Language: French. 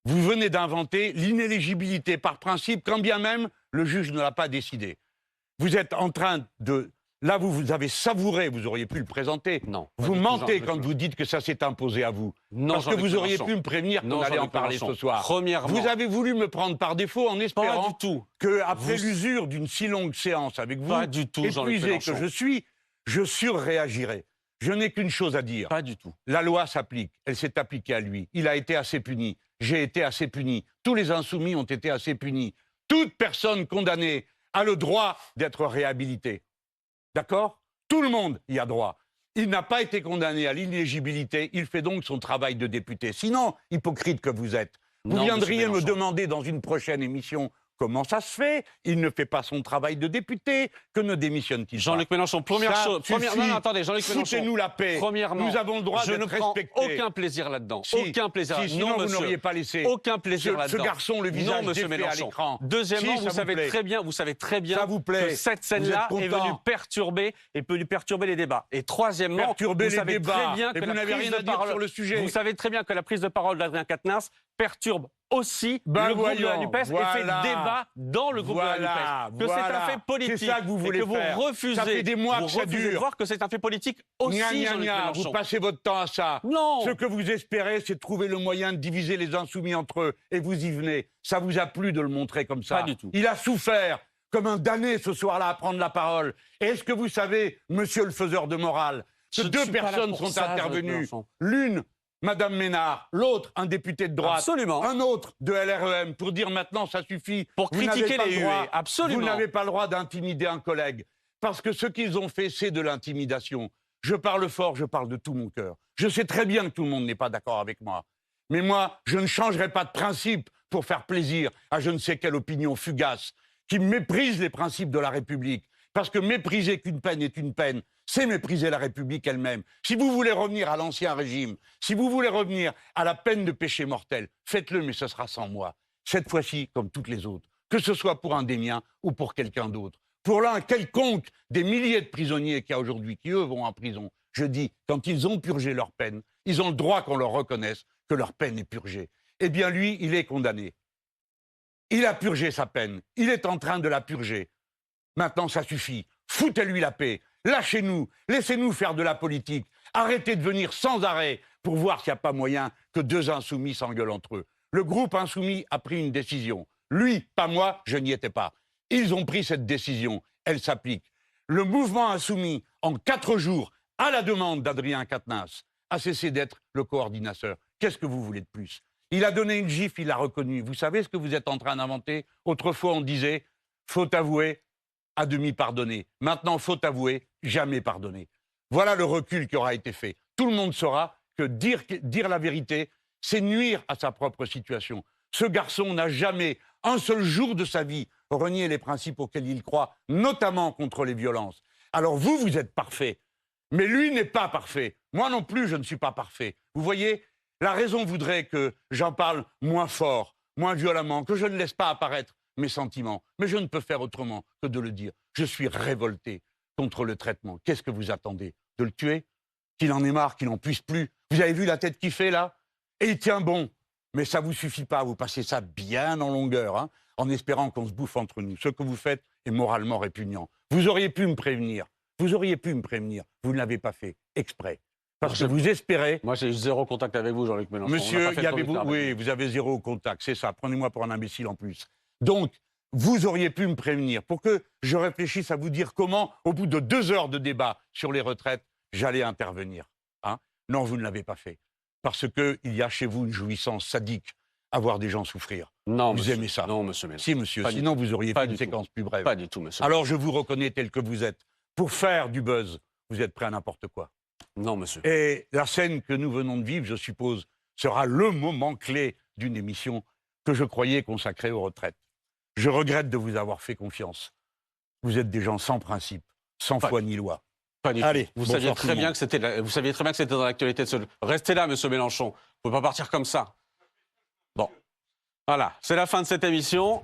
Vous venez d'inventer l'inéligibilité par principe, quand bien même le juge ne l'a pas décidé. Vous êtes en train de... Là, vous avez savouré, vous auriez pu le présenter. Non. Vous mentez quand vous dites que ça s'est imposé à vous. Non, parce que vous auriez pu me prévenir qu'on allait en parler ce soir. Premièrement. Vous avez voulu me prendre par défaut en espérant qu'après Vous... l'usure d'une si longue séance avec vous, pas du tout, épuisé que je suis, je surréagirai. Je n'ai qu'une chose à dire. Pas du tout. La loi s'applique. Elle s'est appliquée à lui. Il a été assez puni. J'ai été assez puni. Tous les insoumis ont été assez punis. Toute personne condamnée a le droit d'être réhabilitée. D'accord ? Tout le monde y a droit. Il n'a pas été condamné à l'inéligibilité. Il fait donc son travail de député. Sinon, hypocrite que vous êtes, vous viendriez me demander dans une prochaine émission comment ça se fait. Il ne fait pas son travail de député. Que ne démissionne-t-il pas ? Jean-Luc Mélenchon, première chose. Non, attendez, Jean-Luc Mélenchon. Foutez-nous la paix. Premièrement, nous avons le droit d'être respectés. Je ne prends aucun plaisir là-dedans. Aucun plaisir. Sinon, non, vous monsieur. n'auriez pas laissé Aucun plaisir là-dedans. Ce garçon, le visage défait à l'écran. Deuxièmement, vous savez très bien que cette scène-là est venue perturber les débats. Et troisièmement, vous savez très bien que la prise de parole sur le sujet. Vous savez très bien que la prise de parole d'Adrien Quatennens perturbe aussi le groupe de la NUPES et fait débat dans le groupe de la NUPES. Que c'est un fait politique. C'est ça que vous voulez et que faire. Vous refusez, ça fait des mois que ça dure. De voir que c'est un fait politique aussi, Jean-Luc Mélenchon. Vous passez votre temps à ça. Non. Ce que vous espérez, c'est trouver le moyen de diviser les insoumis entre eux. Et vous y venez. Ça vous a plu de le montrer comme ça? Pas du tout. Il a souffert comme un damné ce soir-là à prendre la parole. Et est-ce que vous savez, monsieur le faiseur de morale, que deux personnes sont intervenues? L'une, Madame Ménard, l'autre, un député de droite, absolument. Un autre de LREM, pour dire maintenant ça suffit. Pour critiquer les huées, absolument. Vous n'avez pas le droit d'intimider un collègue, parce que ce qu'ils ont fait, c'est de l'intimidation. Je parle fort, je parle de tout mon cœur. Je sais très bien que tout le monde n'est pas d'accord avec moi. Mais moi, je ne changerai pas de principe pour faire plaisir à je ne sais quelle opinion fugace, qui méprise les principes de la République. Parce que mépriser qu'une peine est une peine, c'est mépriser la République elle-même. Si vous voulez revenir à l'ancien régime, si vous voulez revenir à la peine de péché mortel, faites-le, mais ce sera sans moi. Cette fois-ci, comme toutes les autres, que ce soit pour un des miens ou pour quelqu'un d'autre. Pour l'un quelconque des milliers de prisonniers qu'il y a aujourd'hui, qui eux vont en prison, je dis, quand ils ont purgé leur peine, ils ont le droit qu'on leur reconnaisse que leur peine est purgée. Eh bien lui, il est condamné. Il a purgé sa peine. Il est en train de la purger. Maintenant, ça suffit. Foutez-lui la paix. Lâchez-nous. Laissez-nous faire de la politique. Arrêtez de venir sans arrêt pour voir s'il n'y a pas moyen que deux insoumis s'engueulent entre eux. Le groupe insoumis a pris une décision. Lui, pas moi, je n'y étais pas. Ils ont pris cette décision. Elle s'applique. Le mouvement insoumis, en 4 jours, à la demande d'Adrien Quatennens, a cessé d'être le coordinateur. Qu'est-ce que vous voulez de plus? Il a donné une gifle, il l'a reconnu. Vous savez ce que vous êtes en train d'inventer? Autrefois, on disait, faute avouée, à demi pardonné. Maintenant, faute avouée, jamais pardonné. Voilà le recul qui aura été fait. Tout le monde saura que dire la vérité, c'est nuire à sa propre situation. Ce garçon n'a jamais, un seul jour de sa vie, renié les principes auxquels il croit, notamment contre les violences. Alors vous êtes parfait, mais lui n'est pas parfait. Moi non plus, je ne suis pas parfait. Vous voyez, la raison voudrait que j'en parle moins fort, moins violemment, que je ne laisse pas apparaître mes sentiments. Mais je ne peux faire autrement que de le dire. Je suis révolté contre le traitement. Qu'est-ce que vous attendez? De le tuer? Qu'il en ait marre, qu'il n'en puisse plus? Vous avez vu la tête qu'il fait, là? Et il tient bon. Mais ça ne vous suffit pas. Vous passez ça bien en longueur, hein, en espérant qu'on se bouffe entre nous. Ce que vous faites est moralement répugnant. Vous auriez pu me prévenir. Vous auriez pu me prévenir. vous ne l'avez pas fait exprès. Parce que vous espérez... Moi, j'ai eu zéro contact avec vous, Jean-Luc Mélenchon. Monsieur, il y avait oui, vous avez zéro contact, c'est ça. Prenez-moi pour un imbécile en plus. Donc, vous auriez pu me prévenir pour que je réfléchisse à vous dire comment, au bout de 2 heures de débat sur les retraites, j'allais intervenir. Hein? Non, vous ne l'avez pas fait. Parce qu'il y a chez vous une jouissance sadique à voir des gens souffrir. Non, vous monsieur, aimez ça? Non, monsieur Mélenchon. Si, monsieur. Pas sinon, vous auriez fait une tout. séquence plus brève. Pas du tout, monsieur. Alors, je vous reconnais tel que vous êtes. Pour faire du buzz, vous êtes prêt à n'importe quoi. Non, monsieur. Et la scène que nous venons de vivre, je suppose, sera le moment clé d'une émission que je croyais consacrée aux retraites. Je regrette de vous avoir fait confiance. Vous êtes des gens sans principe, sans foi ni loi. Pas du Allez, tout. Vous saviez très bien que c'était dans l'actualité de ce... Restez là, monsieur Mélenchon. Vous ne pouvez pas partir comme ça. Bon. Voilà, c'est la fin de cette émission.